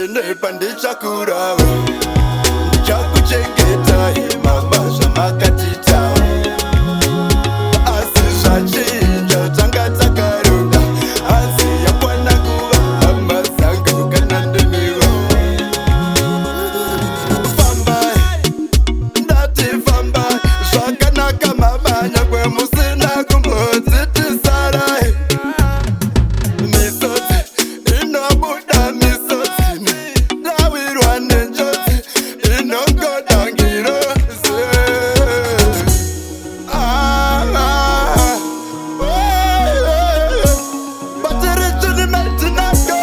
ndaitenepa ndichakurawo ndichakuchengetai mama zvamakatitawo asi zvachinja tanga takaronga asi yakwana kuva hama dzangu kana ndimiwo fambai ndati fambai zvakanaka mama nyangwe musina kumbodzitisarai misodzi inobuda misodzi ndawirwa nenjodzi inongoda ngiroze batiricinimetinake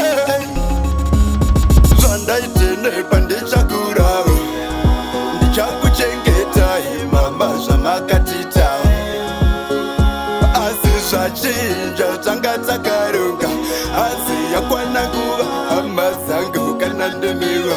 zvandaitenepa ndichakurawo ndichakuchengetai mama zvamakatitawo asi zvachinja tanga takaronga asi yakwana kuva hama dzangu kana ndimiwo